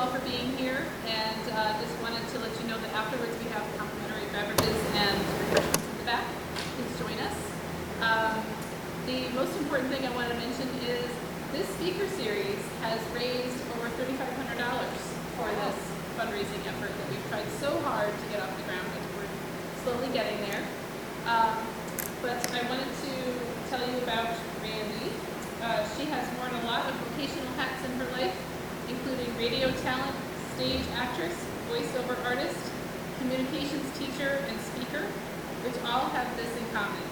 all for being here, and just wanted to let you know that afterwards we have complimentary beverages and refreshments in the back. Please join us. The most important thing I want to mention is this speaker series has raised over $3,500 for this fundraising effort that we've tried so hard to get off the ground, and we're slowly getting there. But I wanted to tell you about Randye. She has worn a lot of vocational hats in her life, including radio talent, stage actress, voiceover artist, communications teacher, and speaker, which all have this in common: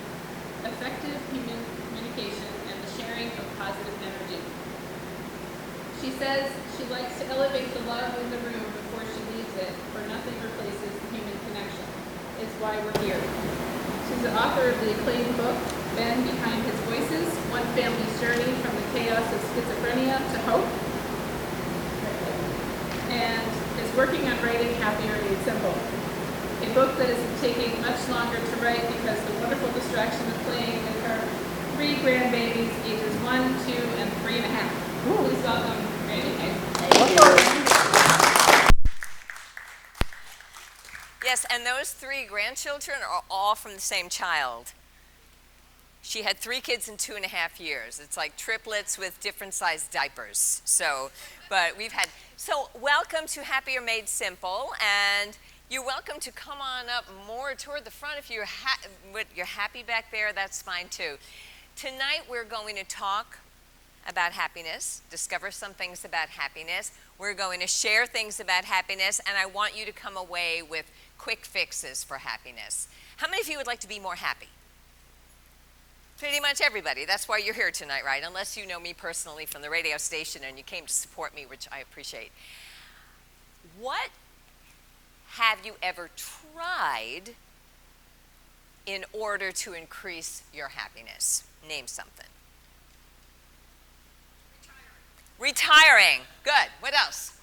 effective human communication and the sharing of positive energy. She says she likes to elevate the love in the room before she leaves it, for nothing replaces the human connection. It's why we're here. She's the author of the acclaimed book, Ben Behind His Voices, One Family's Journey from the Chaos of Schizophrenia to Hope, and is working on writing Happier Made Simple, a book that is taking much longer to write because the wonderful distraction of playing with her 3 grandbabies, ages 1, 2, and 3.5. Please welcome Randye. Yes, and those 3 grandchildren are all from the same child. She had 3 kids in 2.5 years. It's like triplets with different sized diapers. So welcome to Happier Made Simple, and you're welcome to come on up more toward the front. If you're happy back there, that's fine too. Tonight we're going to talk about happiness, discover some things about happiness. We're going to share things about happiness, and I want you to come away with quick fixes for happiness. How many of you would like to be more happy? Pretty much everybody. That's why you're here tonight, right? Unless you know me personally from the radio station and you came to support me, which I appreciate. What have you ever tried in order to increase your happiness? Name something. Retiring. Good. What else?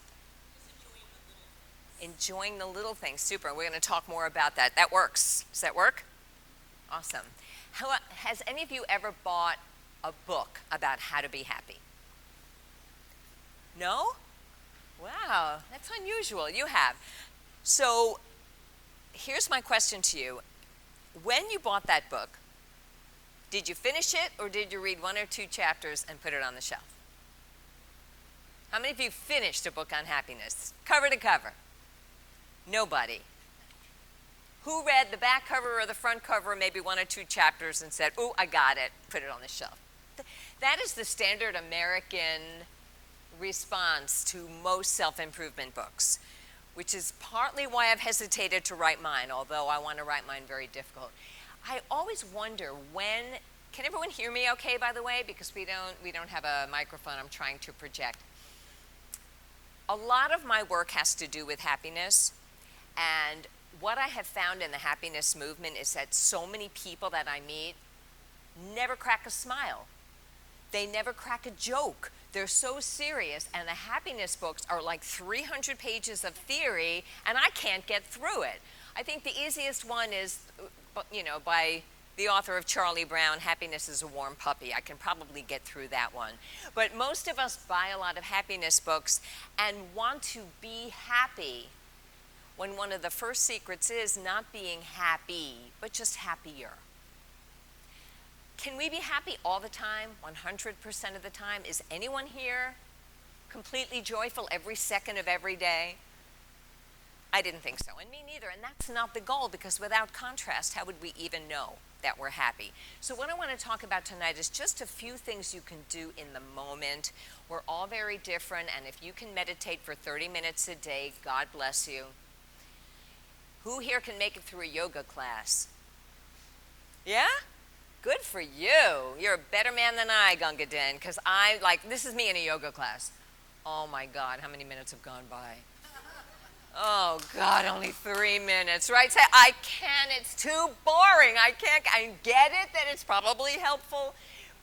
Enjoying the little things. Super. We're going to talk more about that. That works. Does that work? Awesome. Has any of you ever bought a book about how to be happy? No? Wow, that's unusual. You have. So here's my question to you. When you bought that book, did you finish it, or did you read 1 or 2 chapters and put it on the shelf? How many of you finished a book on happiness, cover to cover? Nobody. Who read the back cover or the front cover, maybe 1 or 2 chapters, and said, "Ooh, I got it," put it on the shelf? That is the standard American response to most self-improvement books, which is partly why I've hesitated to write mine, although I want to write mine very difficult. I always wonder when, can everyone hear me okay, by the way? Because we don't have a microphone, I'm trying to project. A lot of my work has to do with happiness, and what I have found in the happiness movement is that so many people that I meet never crack a smile. They never crack a joke. They're so serious, and the happiness books are like 300 pages of theory, and I can't get through it. I think the easiest one is, by the author of Charlie Brown, Happiness is a Warm Puppy. I can probably get through that one. But most of us buy a lot of happiness books and want to be happy, when one of the first secrets is not being happy, but just happier. Can we be happy all the time, 100% of the time? Is anyone here completely joyful every second of every day? I didn't think so, and me neither, and that's not the goal, because without contrast, how would we even know that we're happy? So what I want to talk about tonight is just a few things you can do in the moment. We're all very different, and if you can meditate for 30 minutes a day, God bless you. Who here can make it through a yoga class? Yeah? Good for you. You're a better man than I, Gungadin, because this is me in a yoga class. Oh my God, how many minutes have gone by? Oh God, only 3 minutes, right? Say, I can't, it's too boring. I get it that it's probably helpful,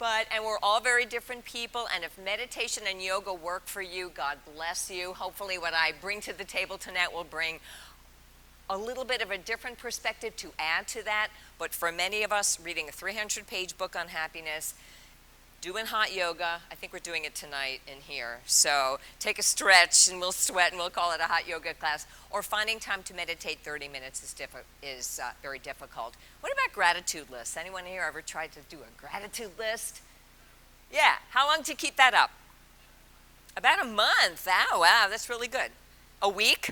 and we're all very different people, and if meditation and yoga work for you, God bless you. Hopefully what I bring to the table tonight will bring a little bit of a different perspective to add to that, but for many of us, reading a 300-page book on happiness doing hot yoga. I think we're doing it tonight in here. So take a stretch and we'll sweat and we'll call it a hot yoga class. Or finding time to meditate 30 minutes is very difficult. What about gratitude lists? Anyone here ever tried to do a gratitude list? Yeah. How long did you keep that up? About a month. Oh, wow, that's really good. A week?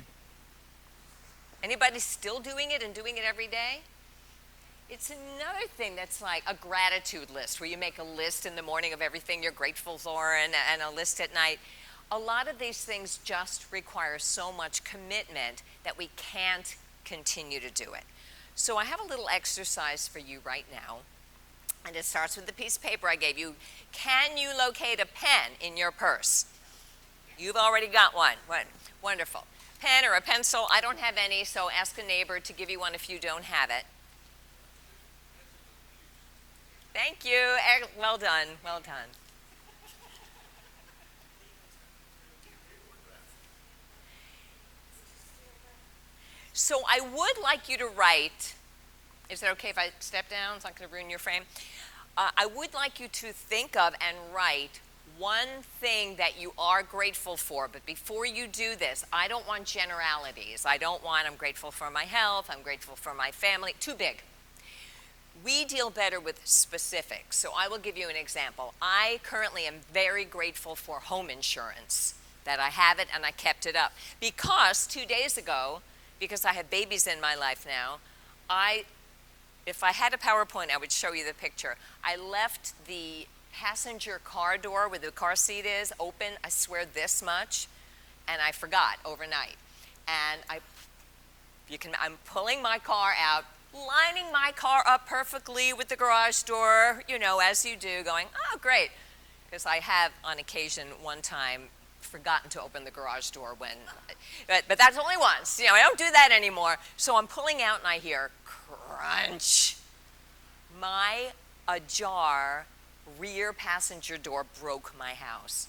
Anybody still doing it and doing it every day? It's another thing that's like a gratitude list where you make a list in the morning of everything you're grateful for and a list at night. A lot of these things just require so much commitment that we can't continue to do it. So I have a little exercise for you right now, and it starts with the piece of paper I gave you. Can you locate a pen in your purse? You've already got one. Wonderful. Pen or a pencil. I don't have any, so ask a neighbor to give you one if you don't have it. Thank you. Well done. Well done. So I would like you to write, is it okay if I step down? It's not going to ruin your frame. I would like you to think of and write one thing that you are grateful for. But before you do this, I don't want generalities. I'm grateful for my health, I'm grateful for my family. Too big. We deal better with specifics. So I will give you an example. I currently am very grateful for home insurance, that I have it and I kept it up. Because 2 days ago, because I have babies in my life now, if I had a PowerPoint, I would show you the picture. I left the passenger car door where the car seat is open, I swear this much, and I forgot overnight. And I'm pulling my car out, lining my car up perfectly with the garage door, as you do, going, oh, great. Because I have, on occasion, one time, forgotten to open the garage door but that's only once. I don't do that anymore. So I'm pulling out and I hear crunch. My ajar rear passenger door broke my house.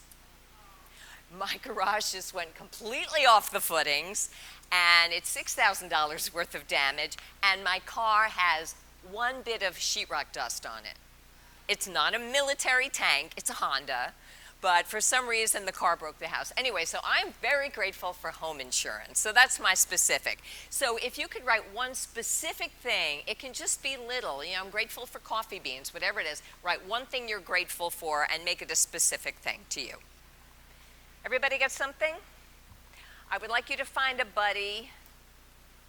My garage just went completely off the footings, and it's $6,000 worth of damage, and my car has one bit of sheetrock dust on it. It's not a military tank, it's a Honda, but for some reason the car broke the house. Anyway, so I'm very grateful for home insurance. So that's my specific. So if you could write one specific thing, it can just be little. I'm grateful for coffee beans, whatever it is. Write one thing you're grateful for and make it a specific thing to you. Everybody got something? I would like you to find a buddy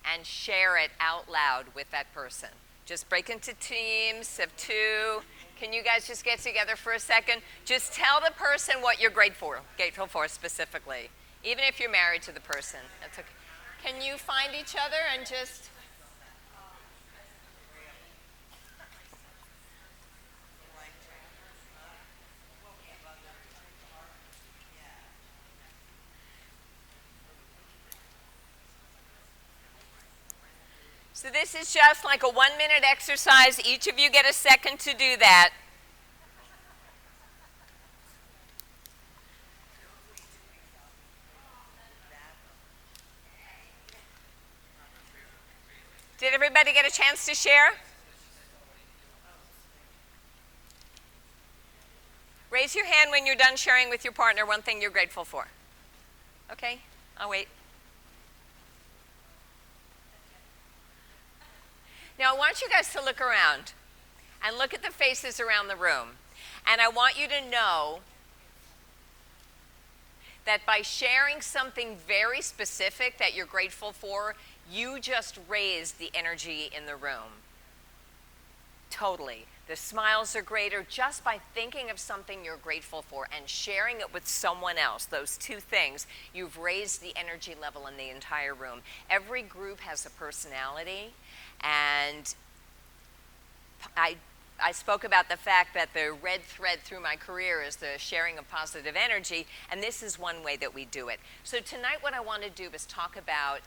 and share it out loud with that person. Just break into teams of 2. Can you guys just get together for a second? Just tell the person what you're grateful for specifically, even if you're married to the person. That's okay. Can you find each other and just... So this is just like a 1-minute exercise. Each of you get a second to do that. Did everybody get a chance to share? Raise your hand when you're done sharing with your partner one thing you're grateful for. Okay, I'll wait. Now, I want you guys to look around and look at the faces around the room. And I want you to know that by sharing something very specific that you're grateful for, you just raised the energy in the room. Totally. The smiles are greater just by thinking of something you're grateful for and sharing it with someone else. Those 2 things, you've raised the energy level in the entire room. Every group has a personality. And I spoke about the fact that the red thread through my career is the sharing of positive energy, and this is one way that we do it. So tonight what I want to do is talk about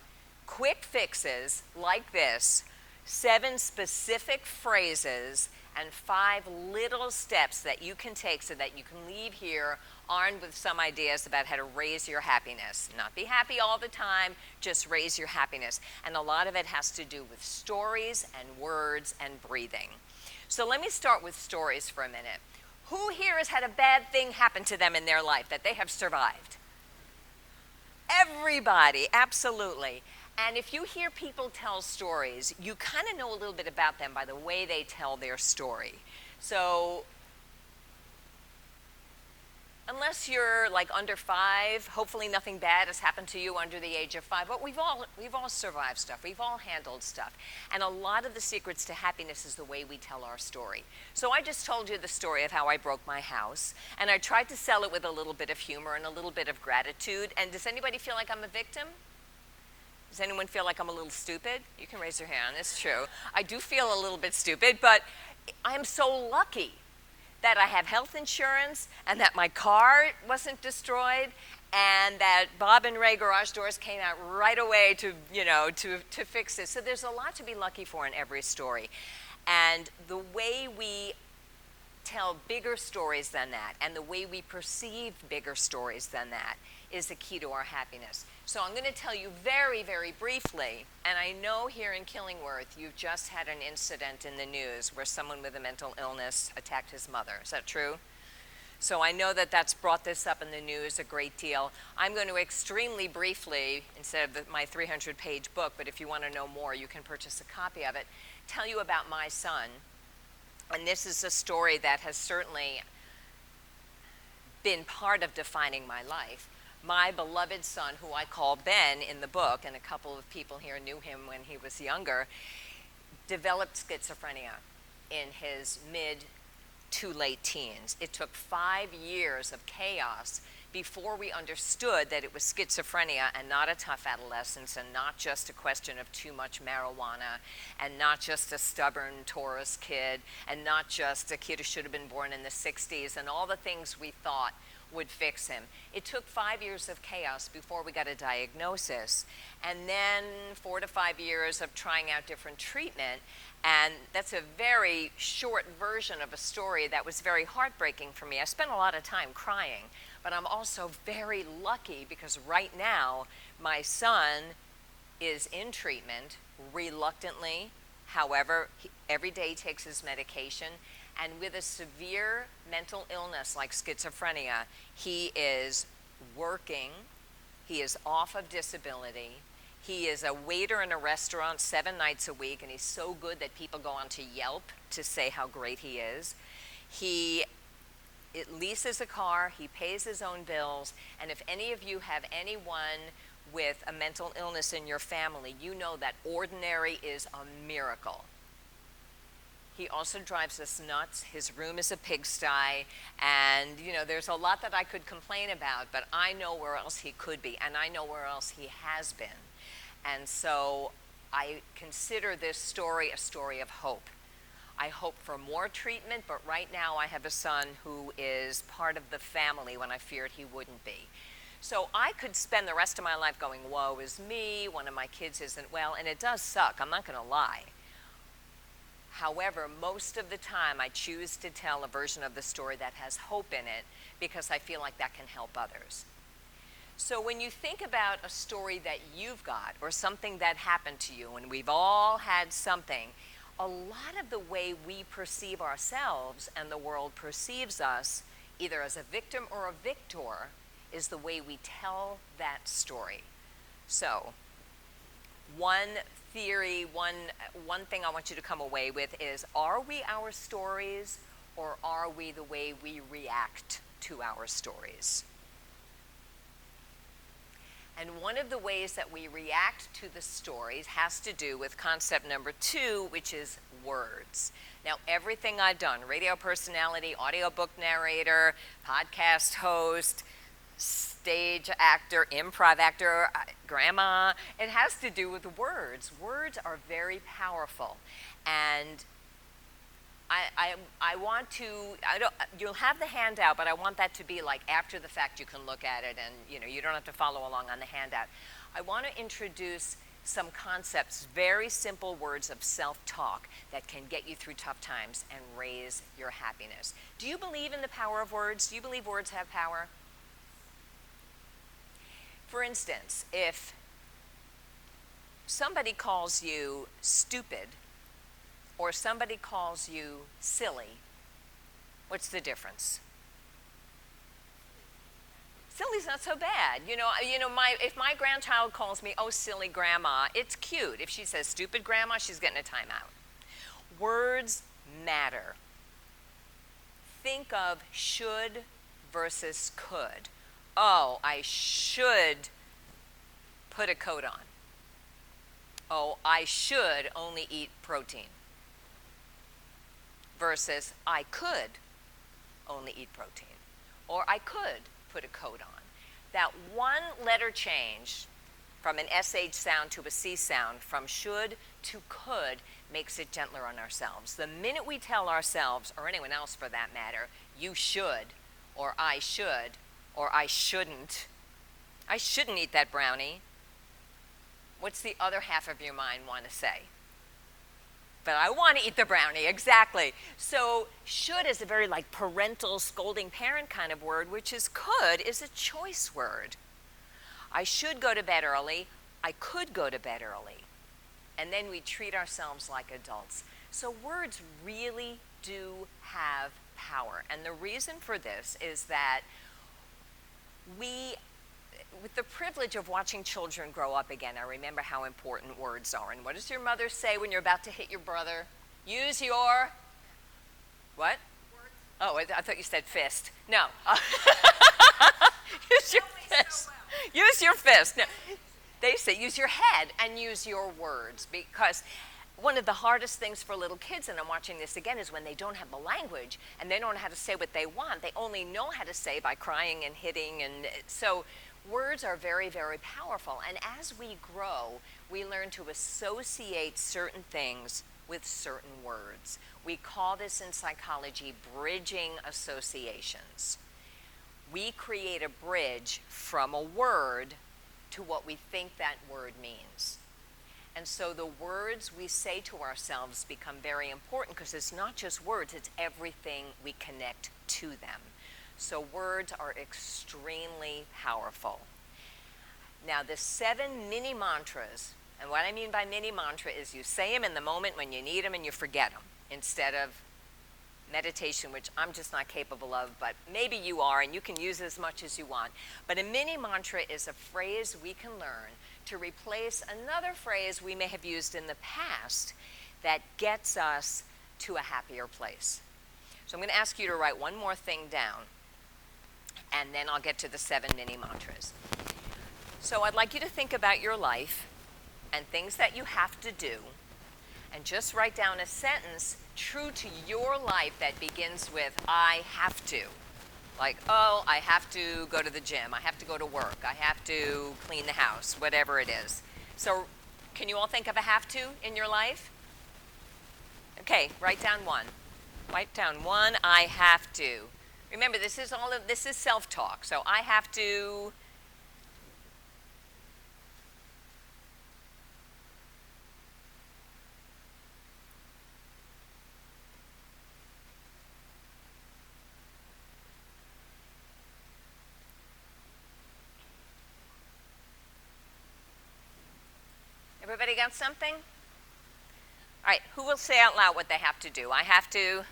quick fixes like this, 7 specific phrases, and 5 little steps that you can take so that you can leave here armed with some ideas about how to raise your happiness. Not be happy all the time, just raise your happiness. And a lot of it has to do with stories and words and breathing. So let me start with stories for a minute. Who here has had a bad thing happen to them in their life that they have survived? Everybody, absolutely. And if you hear people tell stories, you kind of know a little bit about them by the way they tell their story. So unless you're like under 5, hopefully nothing bad has happened to you under the age of 5. But we've all survived stuff. We've all handled stuff. And a lot of the secrets to happiness is the way we tell our story. So I just told you the story of how I broke my house, and I tried to sell it with a little bit of humor and a little bit of gratitude. And does anybody feel like I'm a victim? Does anyone feel like I'm a little stupid? You can raise your hand. It's true. I do feel a little bit stupid, but I'm so lucky that I have health insurance and that my car wasn't destroyed and that Bob and Ray Garage Doors came out right away to fix this. So there's a lot to be lucky for in every story. And the way we tell bigger stories than that and the way we perceive bigger stories than that is the key to our happiness. So I'm going to tell you very, very briefly, and I know here in Killingworth you've just had an incident in the news where someone with a mental illness attacked his mother. Is that true? So I know that that's brought this up in the news a great deal. I'm going to extremely briefly, instead of my 300-page book, but if you want to know more, you can purchase a copy of it, tell you about my son. And this is a story that has certainly been part of defining my life. My beloved son, who I call Ben in the book, and a couple of people here knew him when he was younger, developed schizophrenia in his mid to late teens. It took 5 years of chaos before we understood that it was schizophrenia and not a tough adolescence and not just a question of too much marijuana and not just a stubborn Taurus kid and not just a kid who should have been born in the 60s and all the things we thought would fix him. It took 5 years of chaos before we got a diagnosis, and then 4 to 5 years of trying out different treatment. And that's a very short version of a story that was very heartbreaking for me. I spent a lot of time crying, but I'm also very lucky because right now my son is in treatment reluctantly. However, every day he takes his medication. And with a severe mental illness like schizophrenia, he is working, he is off of disability, he is a waiter in a restaurant 7 nights a week, and he's so good that people go on to Yelp to say how great he is. He leases a car, he pays his own bills, and if any of you have anyone with a mental illness in your family, you know that ordinary is a miracle. He also drives us nuts. His room is a pigsty, and there's a lot that I could complain about, but I know where else he could be, and I know where else he has been. And so I consider this story a story of hope. I hope for more treatment, but right now I have a son who is part of the family when I feared he wouldn't be. So I could spend the rest of my life going, woe is me, one of my kids isn't well, and it does suck, I'm not going to lie. However, most of the time I choose to tell a version of the story that has hope in it because I feel like that can help others. So when you think about a story that you've got or something that happened to you, and we've all had something, a lot of the way we perceive ourselves and the world perceives us, either as a victim or a victor, is the way we tell that story. So one theory, one thing I want you to come away with is, are we our stories or are we the way we react to our stories? And one of the ways that we react to the stories has to do with concept number 2, which is words. Now, everything I've done, radio personality, audiobook narrator, podcast host, stage actor, improv actor, grandma, it has to do with words. Words are very powerful. And I want to, you'll have the handout, but I want that to be like after the fact you can look at it and you don't have to follow along on the handout. I want to introduce some concepts, very simple words of self-talk that can get you through tough times and raise your happiness. Do you believe in the power of words? Do you believe words have power? For instance, if somebody calls you stupid or somebody calls you silly, What's the difference? Silly's not so bad. If my grandchild calls me, oh, silly grandma, it's cute. If she says stupid grandma, she's getting a timeout. Words matter. Think of should versus could. Oh, I should put a coat on. Oh, I should only eat protein. Versus I could only eat protein. Or I could put a coat on. That one letter change from an SH sound to a C sound, from should to could, makes it gentler on ourselves. The minute we tell ourselves, or anyone else for that matter, you should, or I shouldn't eat that brownie, what's the other half of your mind want to say? But I want to eat the brownie, exactly. So should is a very like parental, scolding parent kind of word, which is could is a choice word. I should go to bed early. I could go to bed early. And then we treat ourselves like adults. So words really do have power. And the reason for this is that with the privilege of watching children grow up again, I remember how important words are. And what does your mother say when you're about to hit your brother? Use your, what? Words. Oh, I thought you said fist. No. Use your fist. Well. Use your fist. No. They say use your head and use your words, because one of the hardest things for little kids, and I'm watching this again, is when they don't have the language and they don't know how to say what they want. They only know how to say by crying and hitting. And so words are very, very powerful. And as we grow, we learn to associate certain things with certain words. We call this in psychology bridging associations. We create a bridge from a word to what we think that word means. And so the words we say to ourselves become very important, because it's not just words, it's everything we connect to them. So words are extremely powerful. Now the 7 mini mantras, and what I mean by mini mantra is you say them in the moment when you need them and you forget them, instead of meditation, which I'm just not capable of, but maybe you are, and you can use it as much as you want. But a mini mantra is a phrase we can learn to replace another phrase we may have used in the past that gets us to a happier place. So I'm going to ask you to write one more thing down, and then I'll get to the 7 mini mantras. So I'd like you to think about your life and things that you have to do, and just write down a sentence true to your life that begins with I have to. Like, oh, I have to go to the gym, I have to go to work, I have to clean the house, whatever it is. So can you all think of a have to in your life? Okay, write down one. Write down one, I have to. Remember, this is self-talk. So I have to. Everybody got something? All right, who will say out loud what they have to do? I have to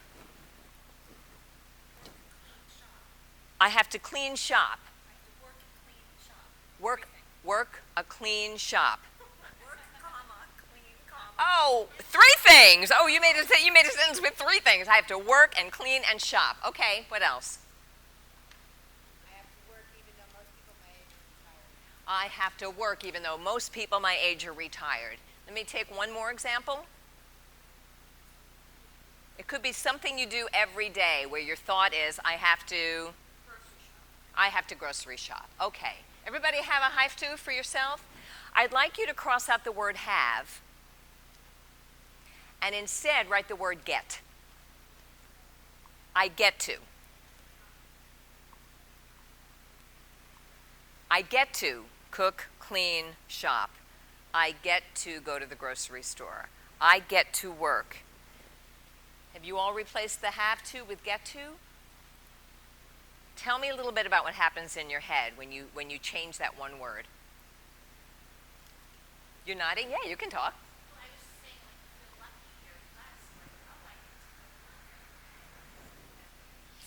clean shop. Work a clean shop. Work, clean, oh, 3 things. Oh, you made a sentence with 3 things. I have to work and clean and shop. Okay, what else? I have to work even though most people my age are retired. Let me take one more example. It could be something you do every day where your thought is, I have to grocery shop. Okay. Everybody have a have to for yourself? I'd like you to cross out the word have and instead write the word get. I get to. I get to cook, clean, shop. I get to go to the grocery store. I get to work. Have you all replaced the have to with get to? Tell me a little bit about what happens in your head when you change that one word. You're nodding? Yeah, you can talk.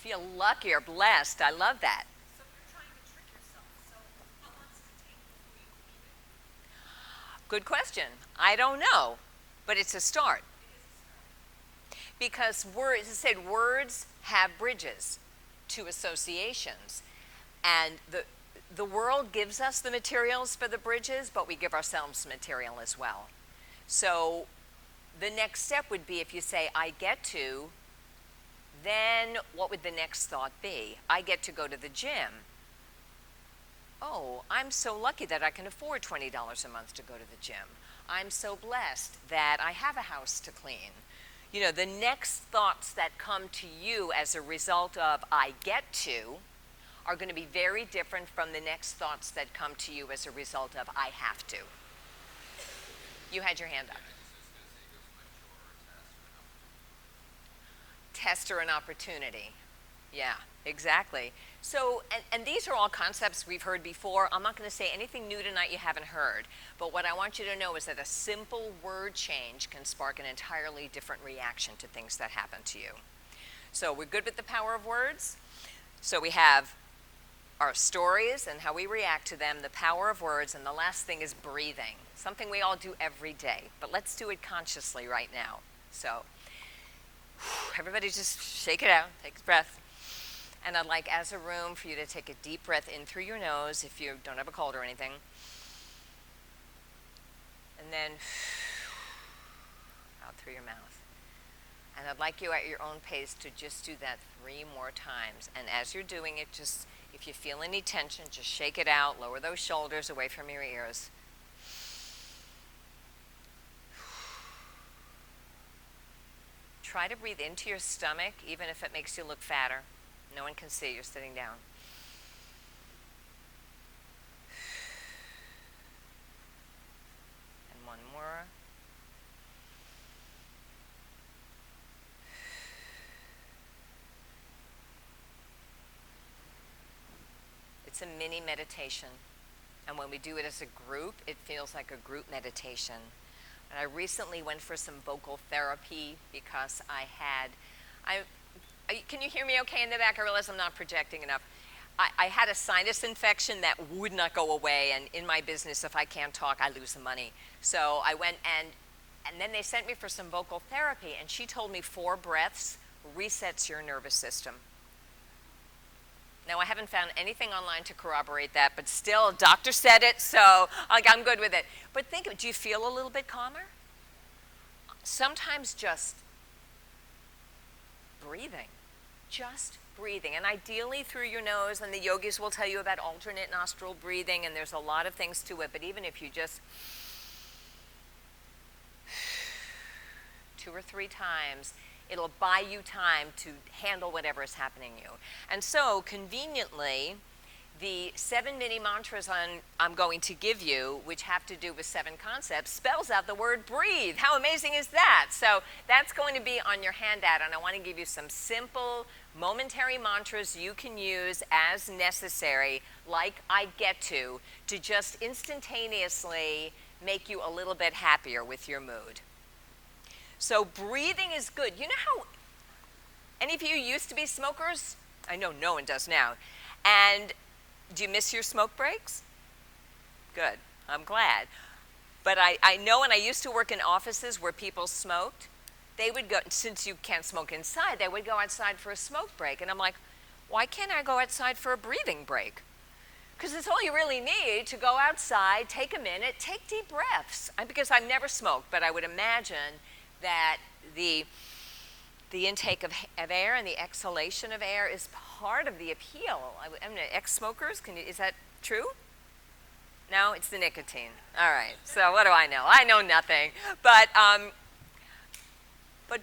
feel lucky or blessed. I love that. So you're trying to trick yourself. So how long does it take before you believe it? Good question. I don't know, but it's a start. It is a start. Because words, as I said, words have bridges to associations. And the world gives us the materials for the bridges, but we give ourselves material as well. So the next step would be if you say, I get to, then what would the next thought be? I get to go to the gym. Oh, I'm so lucky that I can afford $20 a month to go to the gym. I'm so blessed that I have a house to clean. You know, the next thoughts that come to you as a result of I get to are going to be very different from the next thoughts that come to you as a result of I have to. You had your hand up. Test or an opportunity. Yeah, exactly. So, and these are all concepts we've heard before. I'm not going to say anything new tonight you haven't heard. But what I want you to know is that a simple word change can spark an entirely different reaction to things that happen to you. So we're good with the power of words. So we have our stories and how we react to them, the power of words, and the last thing is breathing. Something we all do every day. But let's do it consciously right now. So everybody just shake it out, take a breath. And I'd like, as a room, for you to take a deep breath in through your nose if you don't have a cold or anything. And then out through your mouth. And I'd like you at your own pace to just do that 3 more times. And as you're doing it, just, if you feel any tension, just shake it out, lower those shoulders away from your ears. Try to breathe into your stomach, even if it makes you look fatter. No one can see, you're sitting down. And one more. It's a mini meditation. And when we do it as a group, it feels like a group meditation. And I recently went for some vocal therapy because can you hear me okay in the back? I realize I'm not projecting enough. I had a sinus infection that would not go away, and in my business, if I can't talk, I lose the money. So I went and then they sent me for some vocal therapy, and she told me 4 breaths resets your nervous system. Now, I haven't found anything online to corroborate that, but still, a doctor said it, so I'm good with it. But think of it, do you feel a little bit calmer? Sometimes just breathing, just breathing, and ideally through your nose, and the yogis will tell you about alternate nostril breathing, and there's a lot of things to it, but even if you just 2 or 3 times, it'll buy you time to handle whatever is happening to you. And so, conveniently, the 7 mini mantras I'm going to give you, which have to do with 7 concepts, spells out the word breathe. How amazing is that? So that's going to be on your handout, and I want to give you some simple, momentary mantras you can use as necessary, like I get to just instantaneously make you a little bit happier with your mood. So breathing is good. You know how any of you used to be smokers? I know no one does now. And do you miss your smoke breaks? Good. I'm glad. But I know when I used to work in offices where people smoked, they would go, since you can't smoke inside, they would go outside for a smoke break. And I'm like, why can't I go outside for a breathing break? Because it's all you really need to go outside, take a minute, take deep breaths. Because I've never smoked, but I would imagine that the intake of air and the exhalation of air is part of the appeal. I mean, ex-smokers, is that true? No, it's the nicotine. All right, so what do I know? I know nothing. But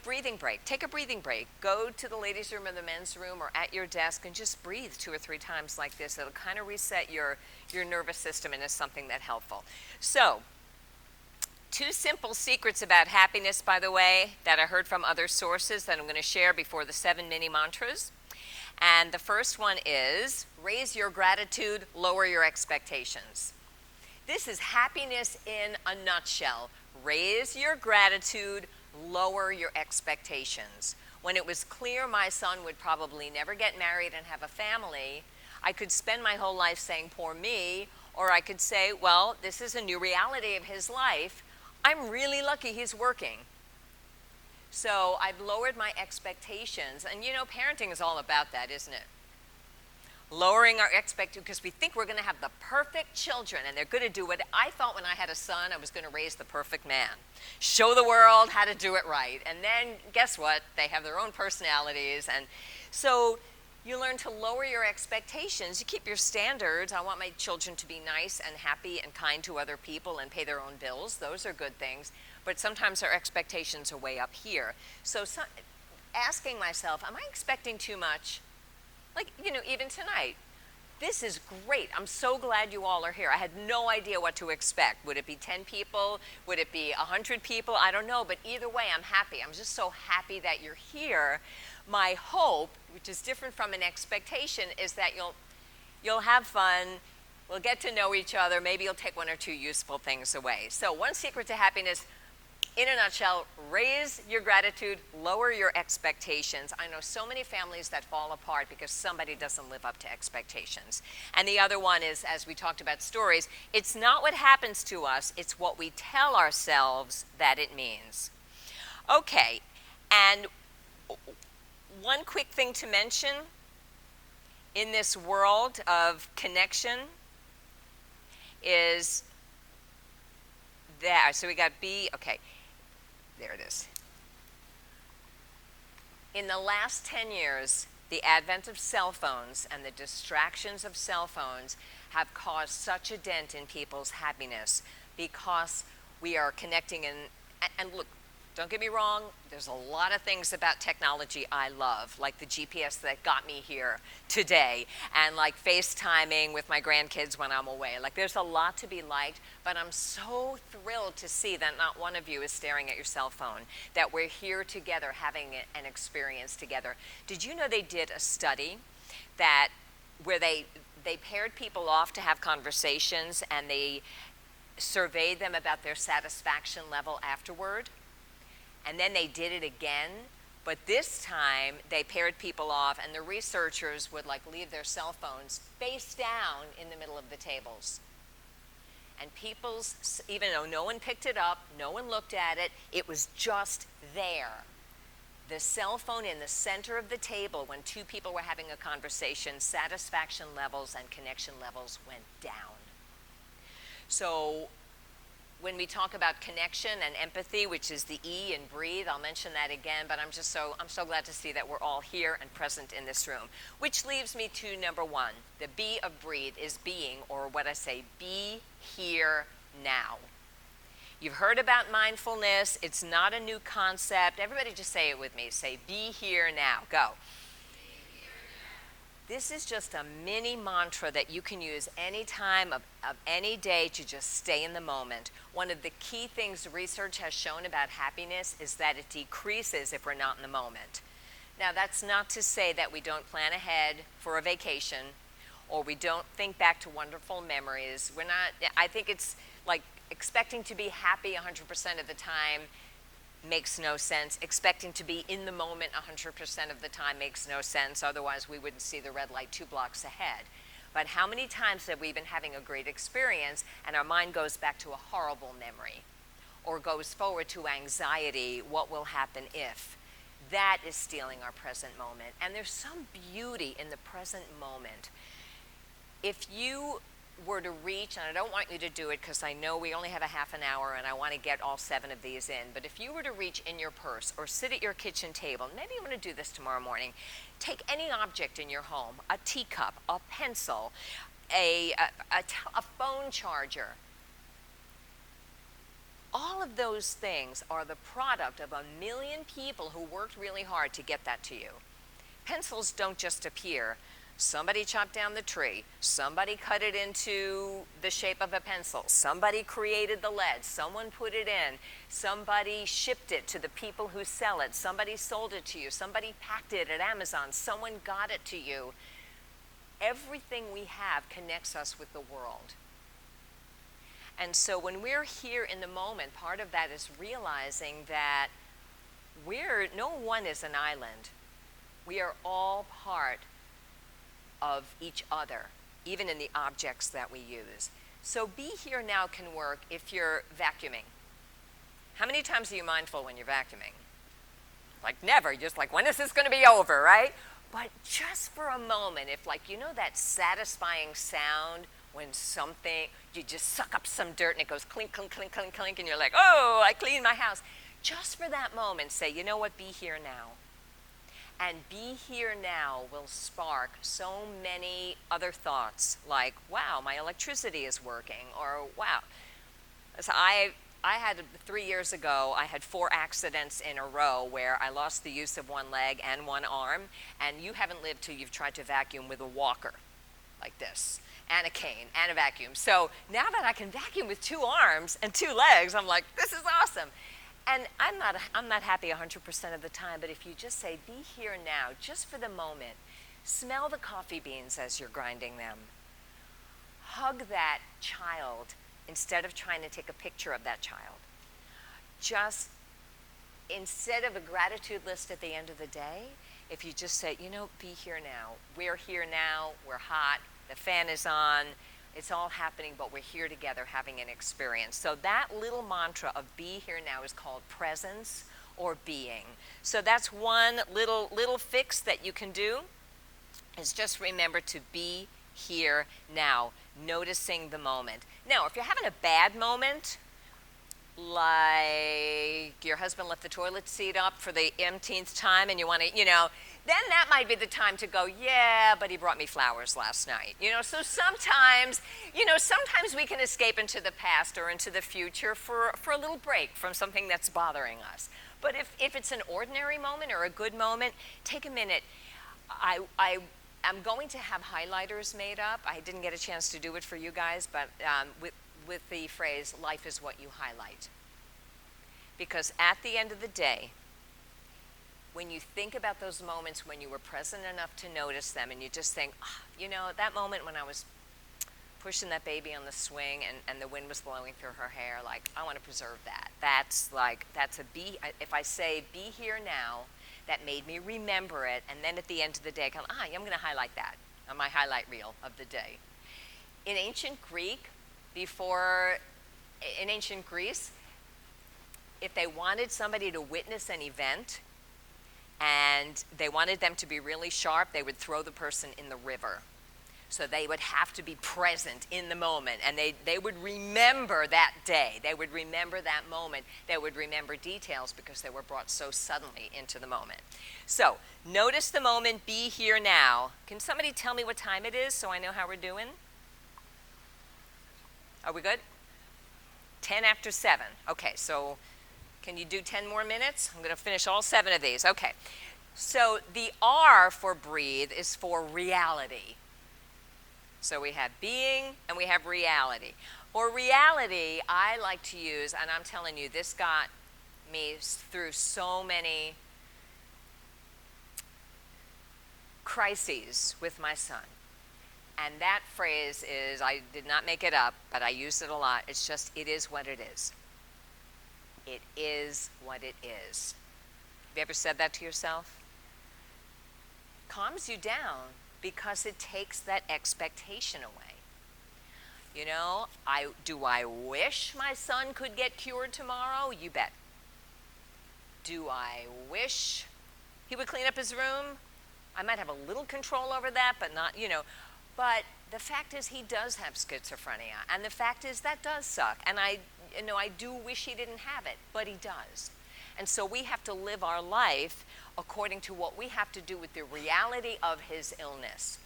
breathing break. Take a breathing break. Go to the ladies' room or the men's room or at your desk and just breathe 2 or 3 times like this. It'll kind of reset your nervous system and is something that's helpful. So, 2 simple secrets about happiness, by the way, that I heard from other sources that I'm going to share before the 7 mini mantras. And the first one is raise your gratitude, lower your expectations. This is happiness in a nutshell. Raise your gratitude, lower your expectations. when it was clear my son would probably never get married and have a family, I could spend my whole life saying, poor me, or I could say, well, this is a new reality of his life. I'm really lucky he's working. So I've lowered my expectations. And you know, parenting is all about that, isn't it? Lowering our expectations, because we think we're going to have the perfect children and they're going to do what I thought when I had a son I was going to raise the perfect man. Show the world how to do it right. And then guess what? They have their own personalities. And so you learn to lower your expectations. You keep your standards. I want my children to be nice and happy and kind to other people and pay their own bills. Those are good things. But sometimes our expectations are way up here. So asking myself, am I expecting too much? Like, you know, even tonight, this is great. I'm so glad you all are here. I had no idea what to expect. Would it be 10 people? Would it be 100 people? I don't know, but either way, I'm happy. I'm just so happy that you're here. My hope, which is different from an expectation, is that you'll have fun. We'll get to know each other. Maybe you'll take one or two useful things away. So one secret to happiness, in a nutshell, raise your gratitude, lower your expectations. I know so many families that fall apart because somebody doesn't live up to expectations. And the other one is, as we talked about stories, it's not what happens to us, it's what we tell ourselves that it means. Okay, and one quick thing to mention in this world of connection is that, so we got B, okay. There it is. In the last 10 years, the advent of cell phones and the distractions of cell phones have caused such a dent in people's happiness because we are connecting and look, don't get me wrong, there's a lot of things about technology I love, like the GPS that got me here today, and like FaceTiming with my grandkids when I'm away. Like there's a lot to be liked, but I'm so thrilled to see that not one of you is staring at your cell phone, that we're here together having an experience together. Did you know they did a study that where they paired people off to have conversations and they surveyed them about their satisfaction level afterward? And then they did it again, but this time they paired people off and the researchers would like leave their cell phones face down in the middle of the tables. And people's, even though no one picked it up, no one looked at it, it was just there. The cell phone in the center of the table when two people were having a conversation, satisfaction levels and connection levels went down. So when we talk about connection and empathy, which is the E in breathe, I'll mention that again, but I'm so glad to see that we're all here and present in this room. Which leaves me to number one. The B of breathe is being, or what I say, be here now. You've heard about mindfulness. It's not a new concept. Everybody just say it with me. Say, be here now. Go. This is just a mini mantra that you can use any time of any day to just stay in the moment. One of the key things research has shown about happiness is that it decreases if we're not in the moment. Now, that's not to say that we don't plan ahead for a vacation or we don't think back to wonderful memories. I think it's like expecting to be happy 100% of the time makes no sense. Expecting to be in the moment 100% of the time makes no sense. Otherwise, we wouldn't see the red light 2 blocks ahead. But how many times have we been having a great experience and our mind goes back to a horrible memory or goes forward to anxiety, what will happen if? That is stealing our present moment. And there's some beauty in the present moment. If you were to reach, and I don't want you to do it because I know we only have a half an hour and I want to get all 7 of these in, but if you were to reach in your purse or sit at your kitchen table, maybe you want to do this tomorrow morning, take any object in your home, a teacup, a pencil, a phone charger. All of those things are the product of 1 million people who worked really hard to get that to you. Pencils don't just appear. Somebody chopped down the tree. Somebody cut it into the shape of a pencil. Somebody created the lead. Someone put it in. Somebody shipped it to the people who sell it. Somebody sold it to you. Somebody packed it at Amazon. Someone got it to you. Everything we have connects us with the world. And so when we're here in the moment, part of that is realizing that no one is an island. We are all part of each other, even in the objects that we use. So be here now can work if you're vacuuming. How many times are you mindful when you're vacuuming? Like never, just like, when is this going to be over, right? But just for a moment, if like, you know that satisfying sound when something, you just suck up some dirt and it goes clink, clink, clink, clink, clink, and you're like, oh, I cleaned my house. Just for that moment, say, you know what, be here now. And be here now will spark so many other thoughts like, wow, my electricity is working, or wow. So I had 3 years ago, I had 4 accidents in a row where I lost the use of one leg and one arm, and you haven't lived till you've tried to vacuum with a walker like this, and a cane, and a vacuum. So now that I can vacuum with 2 arms and 2 legs, I'm like, this is awesome. And I'm not happy 100% of the time, but if you just say, be here now, just for the moment, smell the coffee beans as you're grinding them. Hug that child instead of trying to take a picture of that child. Just, instead of a gratitude list at the end of the day, if you just say, you know, be here now. We're here now, we're hot, the fan is on, it's all happening, but we're here together having an experience. So that little mantra of be here now is called presence or being. So that's one little fix that you can do, is just remember to be here now, noticing the moment. Now, if you're having a bad moment, like your husband left the toilet seat up for the umpteenth time and you want to, then that might be the time to go, yeah, but he brought me flowers last night. So sometimes we can escape into the past or into the future for a little break from something that's bothering us. But if it's an ordinary moment or a good moment, take a minute. I'm going to have highlighters made up. I didn't get a chance to do it for you guys, but with the phrase, life is what you highlight. Because at the end of the day, when you think about those moments when you were present enough to notice them, and you just think, that moment when I was pushing that baby on the swing and the wind was blowing through her hair, like, I want to preserve that. That's a be, if I say be here now, that made me remember it, and then at the end of the day, I'm going to highlight that on my highlight reel of the day. In ancient Greece, if they wanted somebody to witness an event and they wanted them to be really sharp, they would throw the person in the river. So they would have to be present in the moment, and they would remember that day. They would remember that moment. They would remember details because they were brought so suddenly into the moment. So notice the moment, be here now. Can somebody tell me what time it is so I know how we're doing? Are we good? 10 after 7. Okay, so can you do 10 more minutes? I'm going to finish all 7 of these. Okay. So the R for breathe is for reality. So we have being and we have reality. Or reality, I like to use, and I'm telling you, this got me through so many crises with my son. And that phrase is, I did not make it up, but I use it a lot. It's just, it is what it is. It is what it is. Have you ever said that to yourself? Calms you down because it takes that expectation away. Do I wish my son could get cured tomorrow? You bet. Do I wish he would clean up his room? I might have a little control over that, but not, But the fact is he does have schizophrenia, and the fact is that does suck. And I do wish he didn't have it, but he does. And so we have to live our life according to what we have to do with the reality of his illness.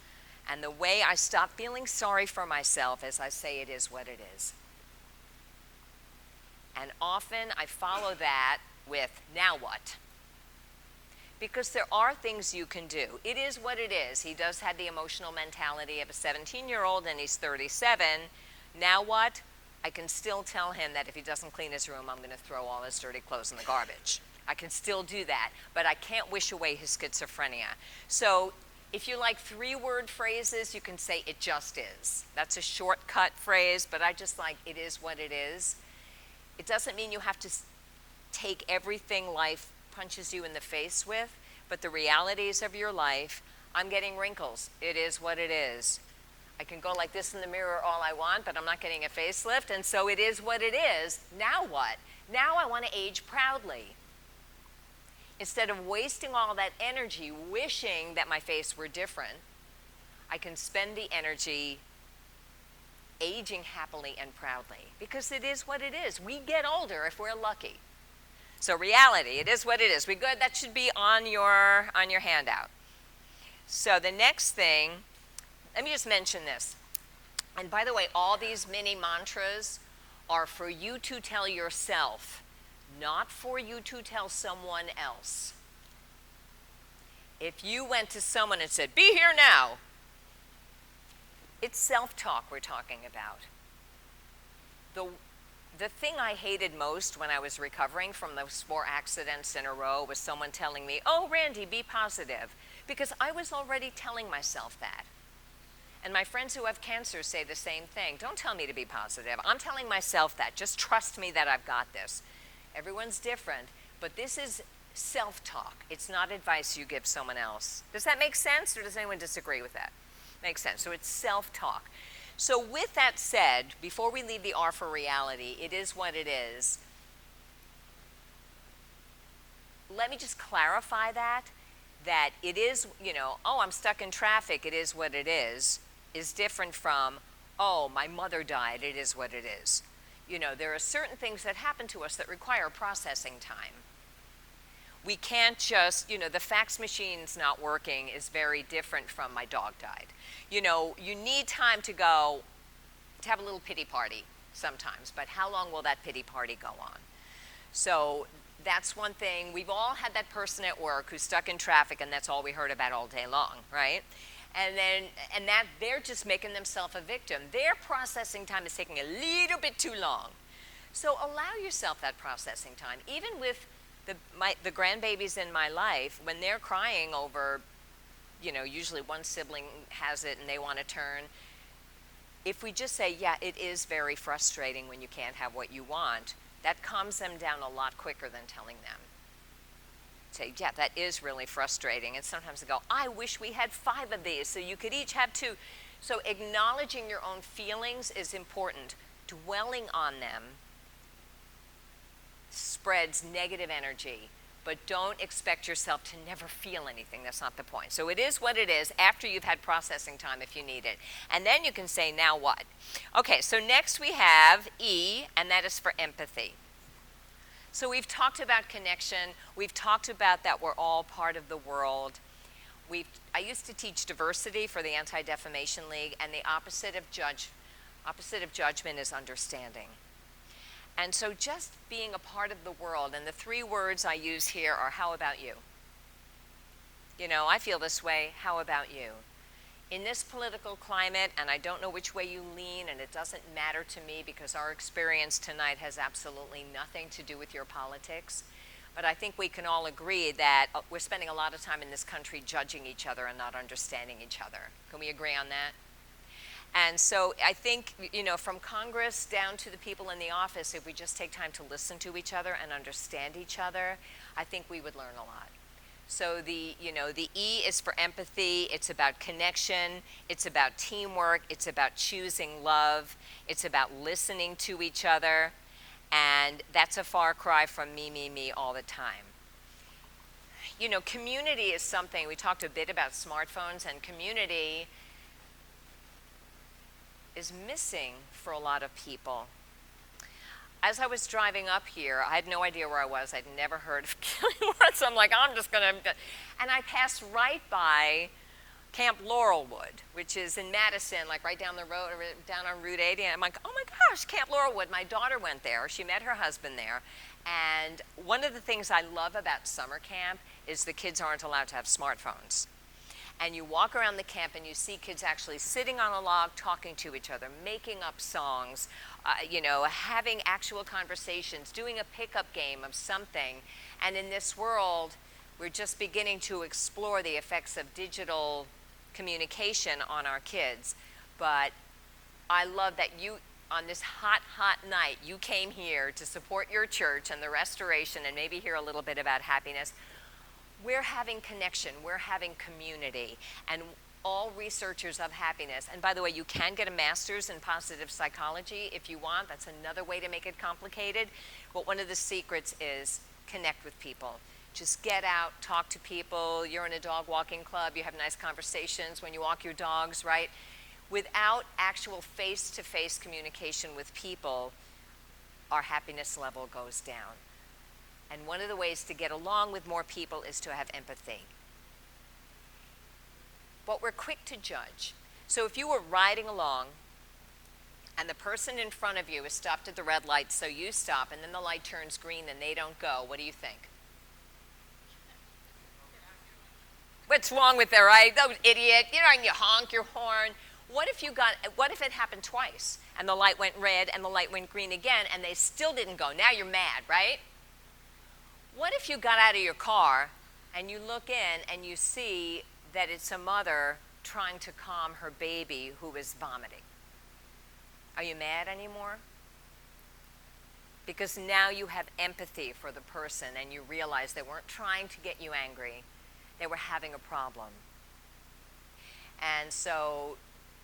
And the way I stop feeling sorry for myself is I say it is what it is. And often I follow that with, now what? Because there are things you can do. It is what it is. He does have the emotional mentality of a 17-year-old and he's 37. Now what? I can still tell him that if he doesn't clean his room, I'm going to throw all his dirty clothes in the garbage. I can still do that, but I can't wish away his schizophrenia. So if you like 3-word phrases, you can say it just is. That's a shortcut phrase, but I just like it is what it is. It doesn't mean you have to take everything life punches you in the face with, but the realities of your life, I'm getting wrinkles. It is what it is. I can go like this in the mirror all I want, but I'm not getting a facelift, and so it is what it is. Now what? Now I want to age proudly. Instead of wasting all that energy wishing that my face were different, I can spend the energy aging happily and proudly, because it is what it is. We get older if we're lucky. So reality, it is what it is. We good? That should be on your handout. So the next thing, let me just mention this. And by the way, all these mini mantras are for you to tell yourself, not for you to tell someone else. If you went to someone and said, "Be here now," it's self-talk we're talking about. The thing I hated most when I was recovering from those 4 accidents in a row was someone telling me, "Oh, Randye, be positive," because I was already telling myself that. And my friends who have cancer say the same thing. Don't tell me to be positive. I'm telling myself that. Just trust me that I've got this. Everyone's different, but this is self-talk. It's not advice you give someone else. Does that make sense, or does anyone disagree with that? Makes sense. So it's self-talk. So with that said, before we leave the R for reality, it is what it is. Let me just clarify that it is, oh, I'm stuck in traffic, it is what it is different from, oh, my mother died, it is what it is. There are certain things that happen to us that require processing time. We can't just, the fax machine's not working is very different from my dog died. You need time to have a little pity party sometimes, but how long will that pity party go on? So that's one thing. We've all had that person at work who's stuck in traffic, and that's all we heard about all day long, right? And that they're just making themselves a victim. Their processing time is taking a little bit too long. So allow yourself that processing time. Even with the grandbabies in my life, when they're crying over, usually one sibling has it and they want to turn, if we just say, yeah, it is very frustrating when you can't have what you want, that calms them down a lot quicker than telling them. Say, yeah, that is really frustrating. And sometimes they go, I wish we had 5 of these so you could each have 2. So acknowledging your own feelings is important. Dwelling on them spreads negative energy, but don't expect yourself to never feel anything. That's not the point. So it is what it is after you've had processing time if you need it. And then you can say, now what? Okay, so next we have E, and that is for empathy. So we've talked about connection. We've talked about that we're all part of the world. I used to teach diversity for the Anti-Defamation League, and the opposite of judgment is understanding. And so just being a part of the world, and the 3 words I use here are, how about you? I feel this way, how about you? In this political climate, and I don't know which way you lean, and it doesn't matter to me because our experience tonight has absolutely nothing to do with your politics, but I think we can all agree that we're spending a lot of time in this country judging each other and not understanding each other. Can we agree on that? And so I think, from Congress down to the people in the office, if we just take time to listen to each other and understand each other, I think we would learn a lot. So the E is for empathy. It's about connection. It's about teamwork. It's about choosing love. It's about listening to each other. And that's a far cry from me, me, me all the time. Community is something, we talked a bit about smartphones, and community is missing for a lot of people. As I was driving up here, I had no idea where I was. I'd never heard of Killingworth, so I'm like, I'm just going to... And I passed right by Camp Laurelwood, which is in Madison, like right down the road, down on Route 80. And I'm like, oh my gosh, Camp Laurelwood. My daughter went there. She met her husband there. And one of the things I love about summer camp is the kids aren't allowed to have smartphones. And you walk around the camp and you see kids actually sitting on a log talking to each other, making up songs, having actual conversations, doing a pickup game of something. And in this world, we're just beginning to explore the effects of digital communication on our kids. But I love that on this hot, hot night, you came here to support your church and the restoration and maybe hear a little bit about happiness. We're having connection, we're having community, and all researchers of happiness. And by the way, you can get a master's in positive psychology if you want. That's another way to make it complicated. But one of the secrets is connect with people. Just get out, talk to people. You're in a dog walking club, you have nice conversations when you walk your dogs, right? Without actual face-to-face communication with people, our happiness level goes down. And one of the ways to get along with more people is to have empathy. But we're quick to judge. So if you were riding along and the person in front of you is stopped at the red light, so you stop, and then the light turns green and they don't go, what do you think? What's wrong with that, right? Those idiot, you know, and you honk your horn. What if it happened twice and the light went red and the light went green again and they still didn't go? Now you're mad, right? What if you got out of your car and you look in and you see that it's a mother trying to calm her baby who is vomiting? Are you mad anymore? Because now you have empathy for the person and you realize they weren't trying to get you angry. They were having a problem. And so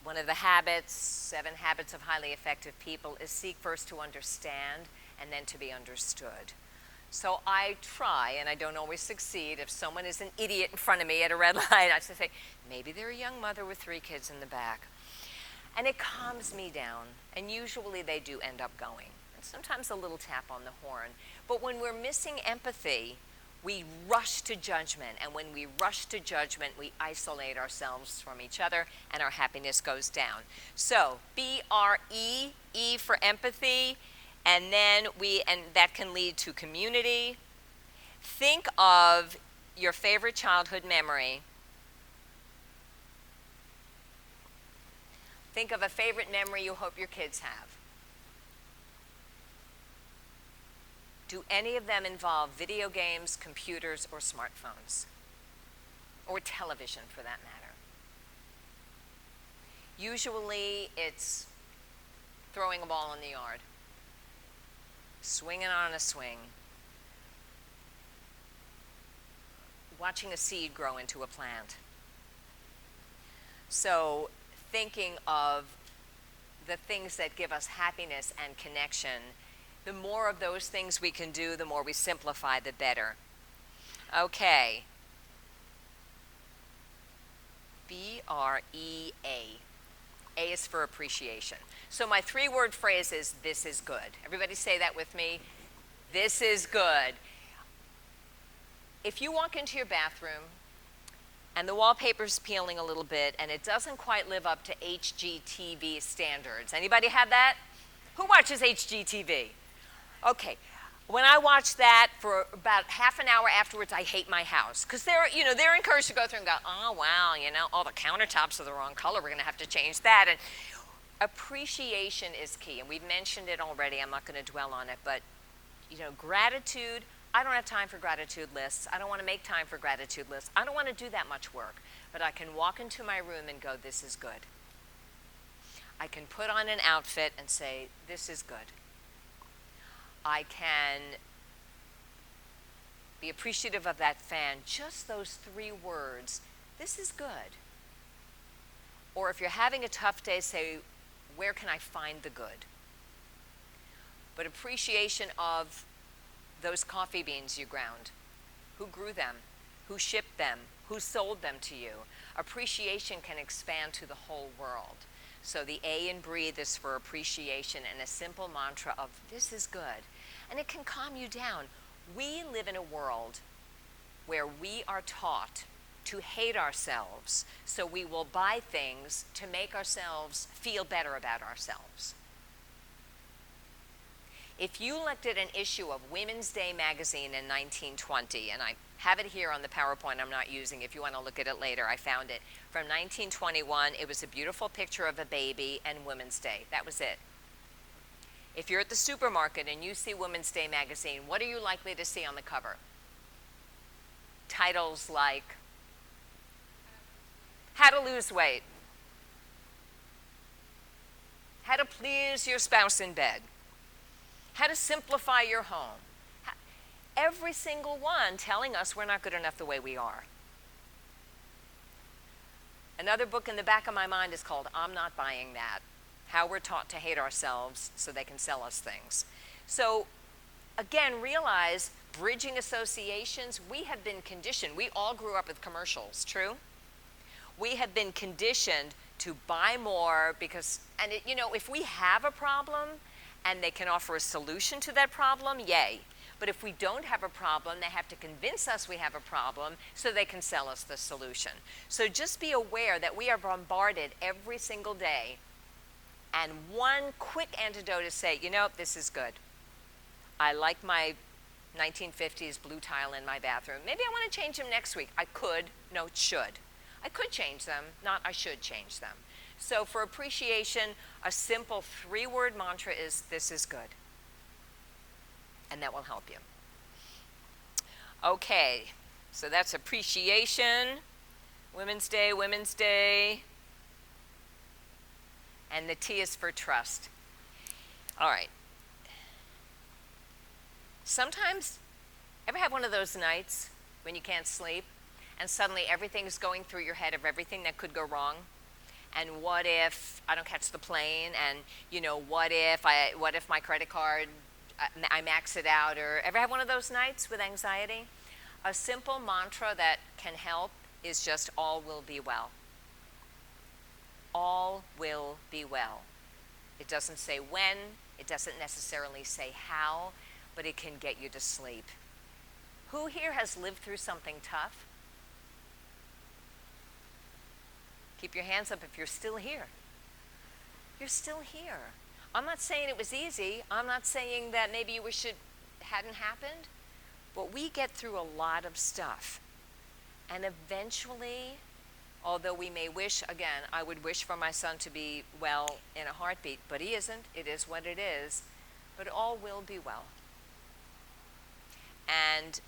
one of the habits, 7 habits of highly effective people, is seek first to understand and then to be understood. So I try, and I don't always succeed. If someone is an idiot in front of me at a red light, I just say, maybe they're a young mother with 3 kids in the back. And it calms me down, and usually they do end up going. And sometimes a little tap on the horn. But when we're missing empathy, we rush to judgment, and when we rush to judgment, we isolate ourselves from each other, and our happiness goes down. So, B-R-E, E for empathy, and then that can lead to community. Think of your favorite childhood memory. Think of a favorite memory you hope your kids have. Do any of them involve video games, computers, or smartphones? Or television, for that matter? Usually, it's throwing a ball in the yard, swinging on a swing, watching a seed grow into a plant. So, thinking of the things that give us happiness and connection, the more of those things we can do, the more we simplify, the better. Okay. B-R-E-A. A is for appreciation. So my 3-word phrase is, this is good. Everybody say that with me. This is good. If you walk into your bathroom and the wallpaper's peeling a little bit and it doesn't quite live up to HGTV standards. Anybody have that? Who watches HGTV? Okay. When I watch that for about half an hour afterwards, I hate my house. Because they're encouraged to go through and go, oh, wow, all the countertops are the wrong color. We're going to have to change that. And appreciation is key. And we've mentioned it already. I'm not going to dwell on it. But, gratitude, I don't have time for gratitude lists. I don't want to make time for gratitude lists. I don't want to do that much work. But I can walk into my room and go, this is good. I can put on an outfit and say, this is good. I can be appreciative of that fan. Just those 3 words, this is good. Or if you're having a tough day, say, where can I find the good? But appreciation of those coffee beans you ground. Who grew them? Who shipped them? Who sold them to you? Appreciation can expand to the whole world. So the A in breathe is for appreciation and a simple mantra of this is good. And it can calm you down. We live in a world where we are taught to hate ourselves, so we will buy things to make ourselves feel better about ourselves. If you looked at an issue of Women's Day magazine in 1920, and I have it here on the PowerPoint I'm not using, if you want to look at it later, I found it. From 1921, it was a beautiful picture of a baby and Women's Day. That was it. If you're at the supermarket and you see Women's Day magazine, what are you likely to see on the cover? Titles like, How to Lose Weight, How to please your spouse in bed, how to simplify your home. Every single one telling us we're not good enough the way we are. Another book in the back of my mind is called I'm Not Buying That. How we're taught to hate ourselves so they can sell us things. So again, realize bridging associations, we have been conditioned. We all grew up with commercials, true? We have been conditioned to buy more because, and it, if we have a problem and they can offer a solution to that problem, yay. But if we don't have a problem, they have to convince us we have a problem so they can sell us the solution. So just be aware that we are bombarded every single day. And one quick antidote is say, this is good. I like my 1950s blue tile in my bathroom. Maybe I want to change them next week. I could, no, should. I could change them, not I should change them. So for appreciation, a simple 3-word mantra is, this is good. And that will help you. Okay, so that's appreciation, Women's Day. And the T is for trust. All right. Sometimes, ever have one of those nights when you can't sleep and suddenly everything's going through your head of everything that could go wrong? And what if I don't catch the plane? And what if my credit card, I max it out? Or ever have one of those nights with anxiety? A simple mantra that can help is just all will be well. All will be well. It doesn't say when, it doesn't necessarily say how, but it can get you to sleep. Who here has lived through something tough? Keep your hands up if you're still here. You're still here. I'm not saying it was easy. I'm not saying that maybe you wish it hadn't happened. But we get through a lot of stuff. And eventually, although we may wish, again, I would wish for my son to be well in a heartbeat, but he isn't. It is what it is. But all will be well. And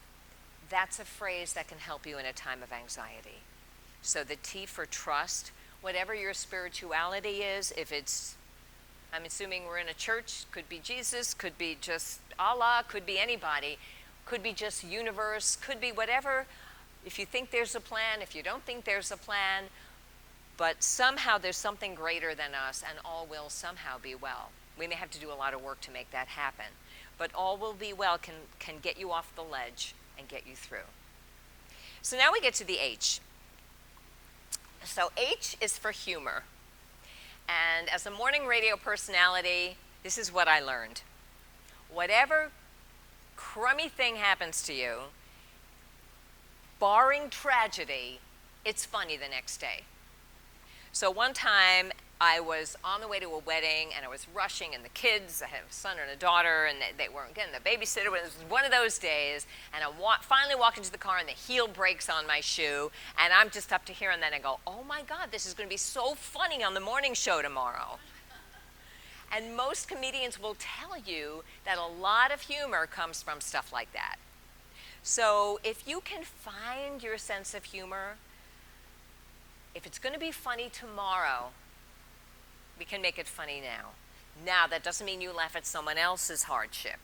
that's a phrase that can help you in a time of anxiety. So the T for trust, whatever your spirituality is, if it's, I'm assuming we're in a church, could be Jesus, could be just Allah, could be anybody, could be just universe, could be whatever. If you think there's a plan, if you don't think there's a plan, but somehow there's something greater than us and all will somehow be well. We may have to do a lot of work to make that happen. But all will be well can get you off the ledge and get you through. So now we get to the H. So H is for humor. And as a morning radio personality, this is what I learned. Whatever crummy thing happens to you, barring tragedy, it's funny the next day. So one time I was on the way to a wedding and I was rushing, and the kids, I have a son and a daughter, and they weren't getting the babysitter. It was one of those days, and I finally walk into the car and the heel breaks on my shoe, and I'm just up to here, and then I go, oh my God, this is going to be so funny on the morning show tomorrow. And most comedians will tell you that a lot of humor comes from stuff like that. So if you can find your sense of humor, if it's going to be funny tomorrow, we can make it funny now. Now, that doesn't mean you laugh at someone else's hardship.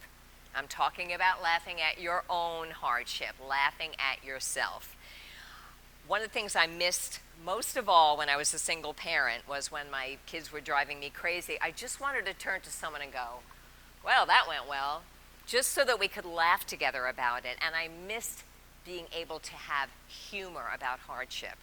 I'm talking about laughing at your own hardship, laughing at yourself. One of the things I missed most of all when I was a single parent was when my kids were driving me crazy. I just wanted to turn to someone and go, well, that went well, just so that we could laugh together about it. And I missed being able to have humor about hardship.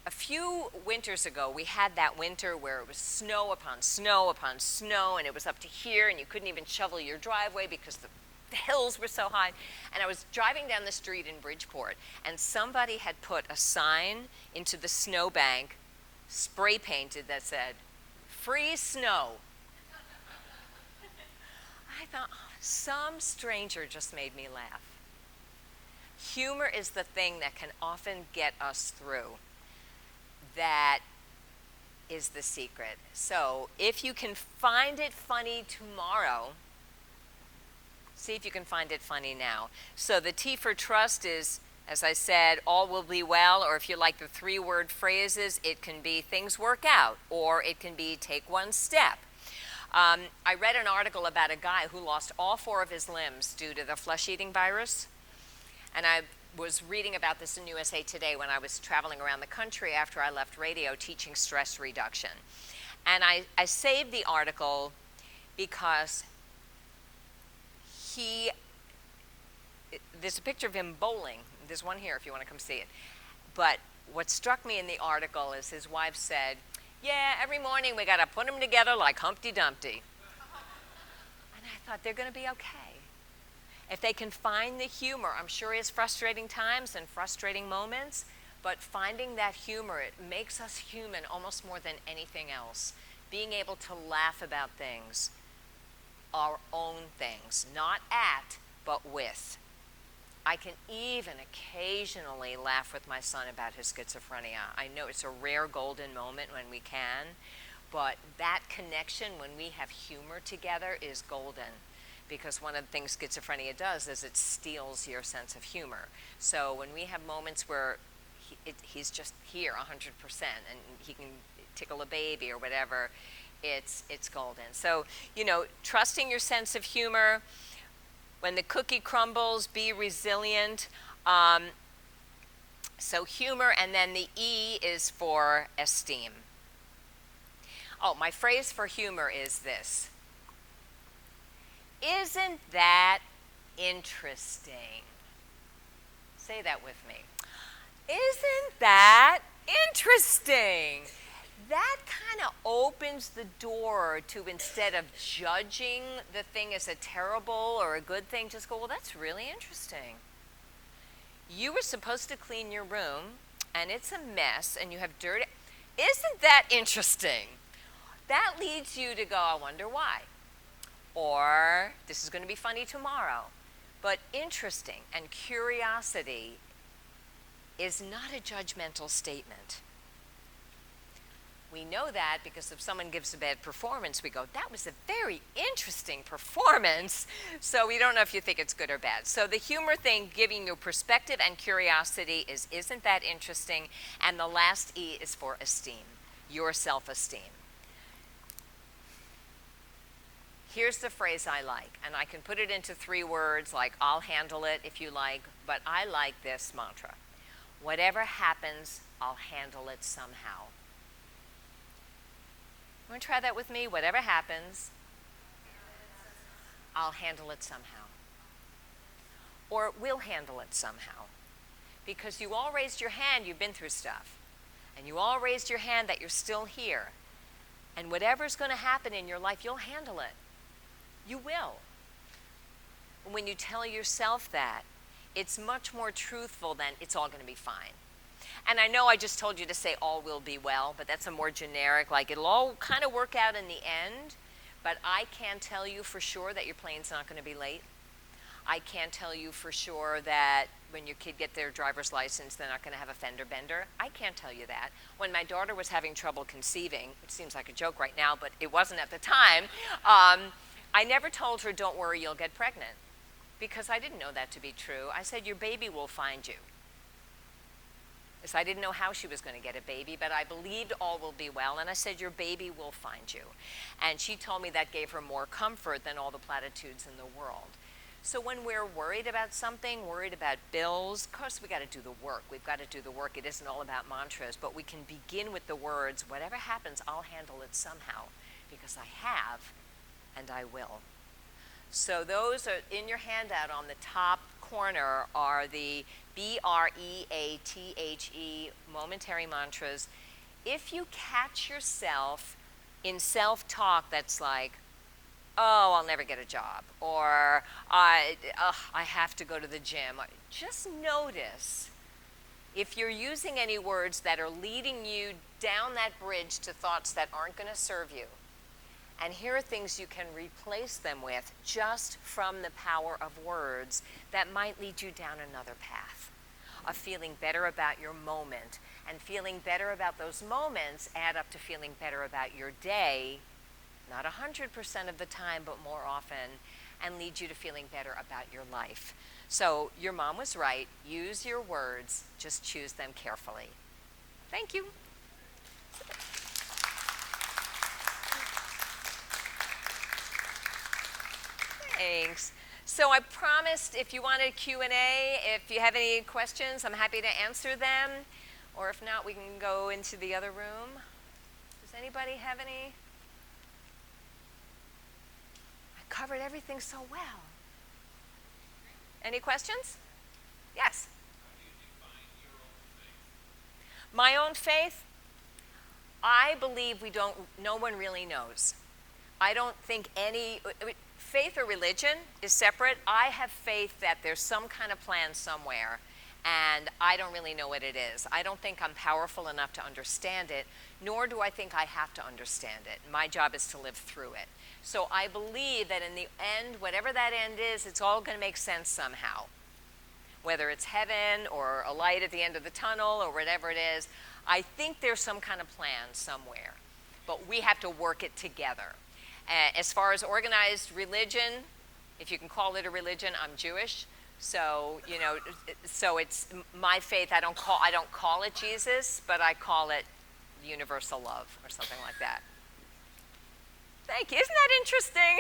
A few winters ago, we had that winter where it was snow upon snow upon snow, and it was up to here, and you couldn't even shovel your driveway because the hills were so high. And I was driving down the street in Bridgeport, and somebody had put a sign into the snowbank, spray painted, that said, "Free snow." I thought, oh, some stranger just made me laugh. Humor is the thing that can often get us through. That is the secret. So if you can find it funny tomorrow, see if you can find it funny now. So the T for trust is As I said, all will be well, or if you like the 3-word phrases, it can be things work out, or it can be take one step. I read an article about a guy who lost all 4 of his limbs due to the flesh-eating virus. And I was reading about this in USA Today when I was traveling around the country after I left radio teaching stress reduction. And I saved the article because there's a picture of him bowling. There's one here if you want to come see it. But what struck me in the article is his wife said, yeah, every morning we got to put them together like Humpty Dumpty. And I thought, they're going to be okay. If they can find the humor, I'm sure he has frustrating times and frustrating moments, but finding that humor, it makes us human almost more than anything else. Being able to laugh about things, our own things, not at, but with. I can even occasionally laugh with my son about his schizophrenia. I know it's a rare golden moment when we can, but that connection when we have humor together is golden, because one of the things schizophrenia does is it steals your sense of humor. So when we have moments where he's just here 100% and he can tickle a baby or whatever, it's golden. So, trusting your sense of humor. When the cookie crumbles, be resilient. So humor, and then the E is for esteem. Oh, my phrase for humor is this. Isn't that interesting? Say that with me. Isn't that interesting? That kind of opens the door to, instead of judging the thing as a terrible or a good thing, just go, well, that's really interesting. You were supposed to clean your room, and it's a mess, and you have dirt. Isn't that interesting? That leads you to go, I wonder why. Or, this is going to be funny tomorrow. But interesting and curiosity is not a judgmental statement. We know that because if someone gives a bad performance, we go, that was a very interesting performance. So we don't know if you think it's good or bad. So the humor thing, giving you perspective and curiosity is, isn't that interesting? And the last E is for esteem, your self-esteem. Here's the phrase I like, and I can put it into 3 words, like I'll handle it if you like, but I like this mantra. Whatever happens, I'll handle it somehow. You want to try that with me? Whatever happens, I'll handle it somehow. Or we'll handle it somehow. Because you all raised your hand, you've been through stuff. And you all raised your hand that you're still here. And whatever's going to happen in your life, you'll handle it. You will. When you tell yourself that, it's much more truthful than it's all going to be fine. And I know I just told you to say all will be well, but that's a more generic, like it'll all kind of work out in the end, but I can't tell you for sure that your plane's not going to be late. I can't tell you for sure that when your kid gets their driver's license, they're not going to have a fender bender. I can't tell you that. When my daughter was having trouble conceiving, which seems like a joke right now, but it wasn't at the time, I never told her, don't worry, you'll get pregnant, because I didn't know that to be true. I said, your baby will find you. So I didn't know how she was going to get a baby, but I believed all will be well, and I said, your baby will find you. And she told me that gave her more comfort than all the platitudes in the world. So when we're worried about something, worried about bills, of course we got to do the work. We've got to do the work. It isn't all about mantras, but we can begin with the words, whatever happens, I'll handle it somehow, because I have, and I will. So those are in your handout on the top corner are the BREATHE momentary mantras. If you catch yourself in self-talk that's like, oh, I'll never get a job, or I have to go to the gym, just notice if you're using any words that are leading you down that bridge to thoughts that aren't going to serve you. And here are things you can replace them with just from the power of words that might lead you down another path of feeling better about your moment. And feeling better about those moments add up to feeling better about your day, not 100% of the time, but more often. and lead you to feeling better about your life. So your mom was right. Use your words, just choose them carefully. Thank you. Thanks. So I promised if you wanted Q&A, if you have any questions, I'm happy to answer them. Or if not, we can go into the other room. Does anybody have any? I covered everything so well. Any questions? Yes. My own faith? I believe no one really knows. I don't think faith or religion is separate. I have faith that there's some kind of plan somewhere, and I don't really know what it is. I don't think I'm powerful enough to understand it, nor do I think I have to understand it. My job is to live through it. So I believe that in the end, whatever that end is, it's all going to make sense somehow. Whether it's heaven or a light at the end of the tunnel or whatever it is, I think there's some kind of plan somewhere. But we have to work it together. As far as organized religion, if you can call it a religion, I'm Jewish. So, so it's my faith. I don't call it Jesus, but I call it universal love or something like that. Thank you. Isn't that interesting?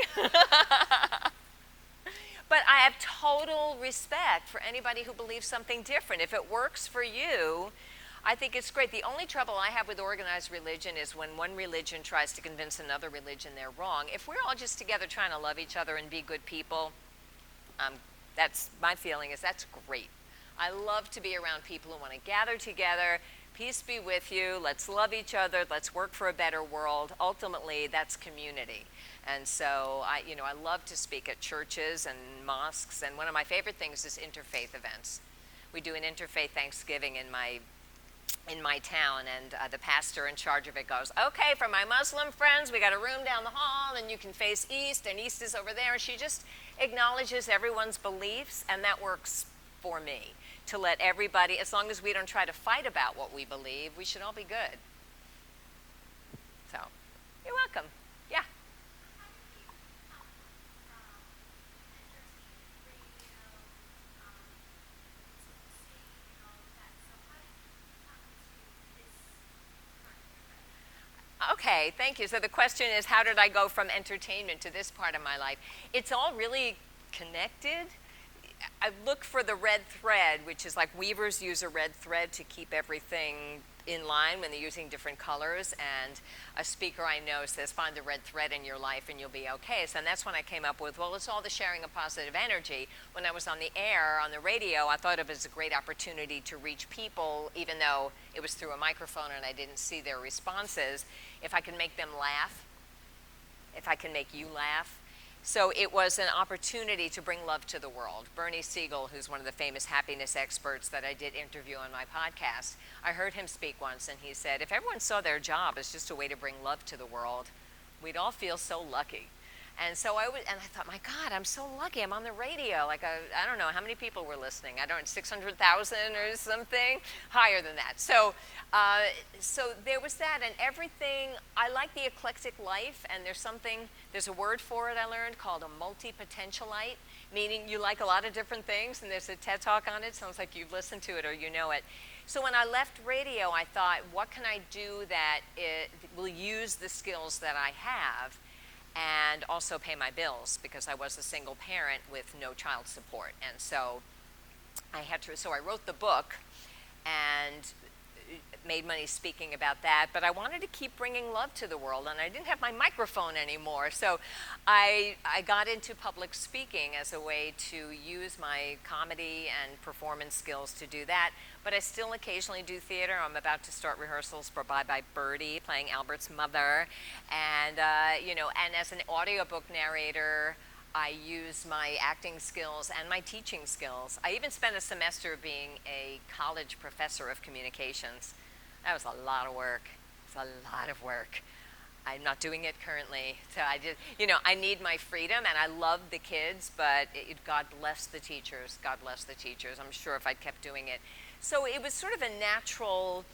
But I have total respect for anybody who believes something different. If it works for you, I think it's great. The only trouble I have with organized religion is when one religion tries to convince another religion they're wrong. If we're all just together trying to love each other and be good people, that's my feeling is that's great. I love to be around people who want to gather together. Peace be with you. Let's love each other. Let's work for a better world. Ultimately, that's community. And so I love to speak at churches and mosques. And one of my favorite things is interfaith events. We do an interfaith Thanksgiving in my town, and the pastor in charge of it goes, okay, for my Muslim friends, we got a room down the hall, and you can face east, and east is over there. And she just acknowledges everyone's beliefs, and that works for me, to let everybody, as long as we don't try to fight about what we believe, we should all be good. So, you're welcome. Yeah. Okay, thank you. So the question is, how did I go from entertainment to this part of my life? It's all really connected. I look for the red thread, which is like weavers use a red thread to keep everything in line when they're using different colors. And a speaker I know says, find the red thread in your life and you'll be okay. So that's when I came up with, well, it's all the sharing of positive energy. When I was on the air, on the radio, I thought of it as a great opportunity to reach people, even though it was through a microphone and I didn't see their responses. If I can make them laugh, if I can make you laugh. So it was an opportunity to bring love to the world. Bernie Siegel, who's one of the famous happiness experts that I did interview on my podcast, I heard him speak once, and he said, if everyone saw their job as just a way to bring love to the world, we'd all feel so lucky. And so I thought, my God, I'm so lucky. I'm on the radio. Like, I don't know how many people were listening. I don't know, 600,000 or something, higher than that. So there was that, and everything. I like the eclectic life, and there's a word for it I learned called a multi-potentialite, meaning you like a lot of different things, and there's a TED Talk on it. Sounds like you've listened to it or you know it. So when I left radio, I thought, what can I do that will use the skills that I have and also pay my bills, because I was a single parent with no child support. And so I wrote the book and made money speaking about that, but I wanted to keep bringing love to the world, and I didn't have my microphone anymore. So I got into public speaking as a way to use my comedy and performance skills to do that, but I still occasionally do theater. I'm about to start rehearsals for Bye Bye Birdie, playing Albert's mother, and and as an audiobook narrator, I use my acting skills and my teaching skills. I even spent a semester being a college professor of communications. That was a lot of work. It's a lot of work. I'm not doing it currently. So I need my freedom, and I love the kids, but God bless the teachers. God bless the teachers. I'm sure if I'd kept doing it. So it was sort of a natural,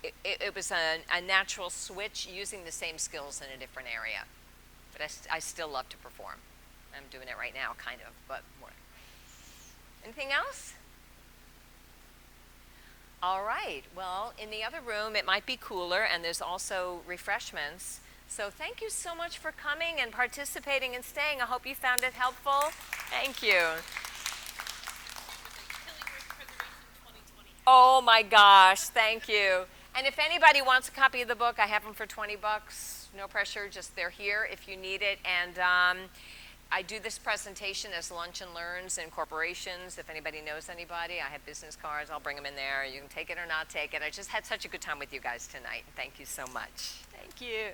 it was a natural switch using the same skills in a different area. But I still love to perform. I'm doing it right now, kind of, but more. Anything else? All right. Well, in the other room, it might be cooler, and there's also refreshments. So thank you so much for coming and participating and staying. I hope you found it helpful. Thank you. Oh my gosh, thank you. And if anybody wants a copy of the book, I have them for 20 bucks. No pressure, just they're here if you need it. And I do this presentation as lunch and learns in corporations. If anybody knows anybody, I have business cards. I'll bring them in there. You can take it or not take it. I just had such a good time with you guys tonight. Thank you so much. Thank you.